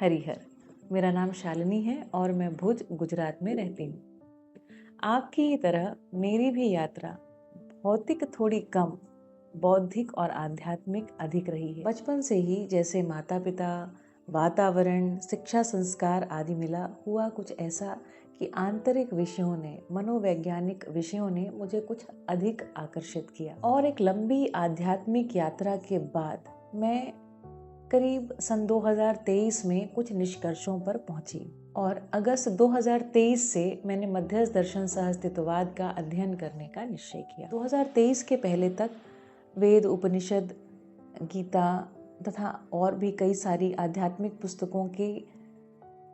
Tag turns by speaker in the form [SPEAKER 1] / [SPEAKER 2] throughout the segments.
[SPEAKER 1] हरिहर। मेरा नाम शालिनी है और मैं भुज, गुजरात में रहती हूँ। आपकी ही तरह मेरी भी यात्रा भौतिक थोड़ी कम, बौद्धिक और आध्यात्मिक अधिक रही है। बचपन से ही जैसे माता पिता, वातावरण, शिक्षा संस्कार आदि मिला, हुआ कुछ ऐसा कि आंतरिक विषयों ने, मनोवैज्ञानिक विषयों ने मुझे कुछ अधिक आकर्षित किया। और एक लंबी आध्यात्मिक यात्रा के बाद मैं करीब सन 2023 में कुछ निष्कर्षों पर पहुंची और अगस्त 2023 से मैंने मध्यस्थ दर्शन सह अस्तित्ववाद का अध्ययन करने का निश्चय किया। 2023 के पहले तक वेद, उपनिषद, गीता तथा और भी कई सारी आध्यात्मिक पुस्तकों की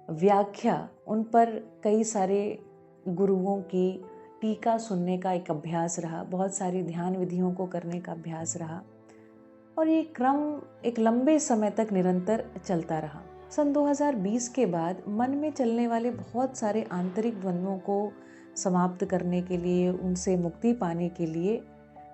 [SPEAKER 1] व्याख्या, उन पर कई सारे गुरुओं की टीका सुनने का एक अभ्यास रहा, बहुत सारी ध्यान विधियों को करने का अभ्यास रहा और ये क्रम एक लंबे समय तक निरंतर चलता रहा। सन 2020 के बाद मन में चलने वाले बहुत सारे आंतरिक द्वंद्वों को समाप्त करने के लिए, उनसे मुक्ति पाने के लिए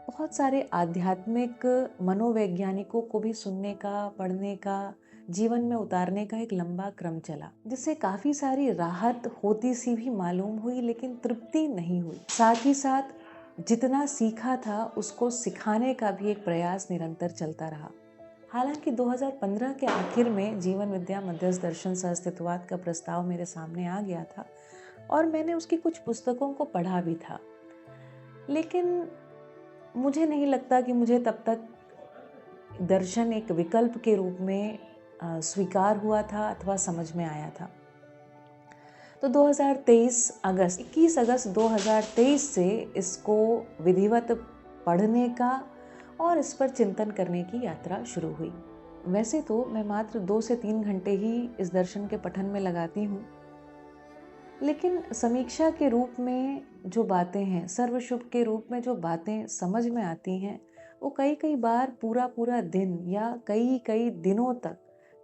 [SPEAKER 1] बहुत सारे आध्यात्मिक मनोवैज्ञानिकों को भी सुनने का, पढ़ने का, जीवन में उतारने का एक लंबा क्रम चला, जिससे काफ़ी सारी राहत होती सी भी मालूम हुई, लेकिन तृप्ति नहीं हुई। साथ ही साथ जितना सीखा था उसको सिखाने का भी एक प्रयास निरंतर चलता रहा। हालांकि 2015 के आखिर में जीवन विद्या मध्यस्थ दर्शन सह अस्तित्ववाद का प्रस्ताव मेरे सामने आ गया था और मैंने उसकी कुछ पुस्तकों को पढ़ा भी था, लेकिन मुझे नहीं लगता कि मुझे तब तक दर्शन एक विकल्प के रूप में स्वीकार हुआ था अथवा समझ में आया था। तो 21 अगस्त 2023 से इसको विधिवत पढ़ने का और इस पर चिंतन करने की यात्रा शुरू हुई। वैसे तो मैं मात्र 2 से 3 घंटे ही इस दर्शन के पठन में लगाती हूँ, लेकिन समीक्षा के रूप में जो बातें हैं, सर्वशुभ के रूप में जो बातें समझ में आती हैं, वो कई बार पूरा दिन या कई दिनों तक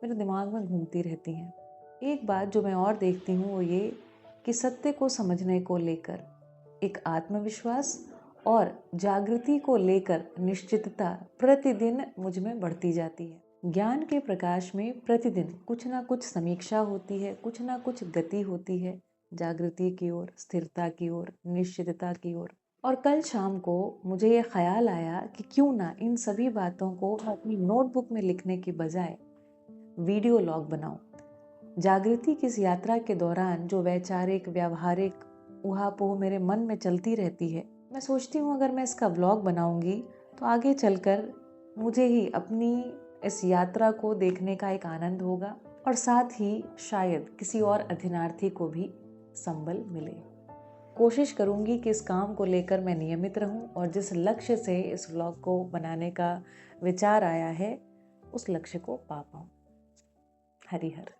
[SPEAKER 1] मेरे दिमाग में घूमती रहती हैं। एक बात जो मैं और देखती हूँ वो ये कि सत्य को समझने को लेकर एक आत्मविश्वास और जागृति को लेकर निश्चितता प्रतिदिन मुझ में बढ़ती जाती है। ज्ञान के प्रकाश में प्रतिदिन कुछ ना कुछ समीक्षा होती है, कुछ ना कुछ गति होती है, जागृति की ओर, स्थिरता की ओर, निश्चितता की ओर। और कल शाम को मुझे ये ख्याल आया कि क्यों ना इन सभी बातों को अपनी नोटबुक में लिखने की बजाय वीडियो लॉग बनाऊं। जागृति की इस यात्रा के दौरान जो वैचारिक, व्यावहारिक उहापोह मेरे मन में चलती रहती है, मैं सोचती हूँ अगर मैं इसका व्लॉग बनाऊंगी तो आगे चलकर मुझे ही अपनी इस यात्रा को देखने का एक आनंद होगा और साथ ही शायद किसी और अध्ययनार्थी को भी संबल मिले। कोशिश करूंगी कि इस काम को लेकर मैं नियमित रहूं और जिस लक्ष्य से इस व्लॉग को बनाने का विचार आया है, उस लक्ष्य को पा पाऊं। हरिहर।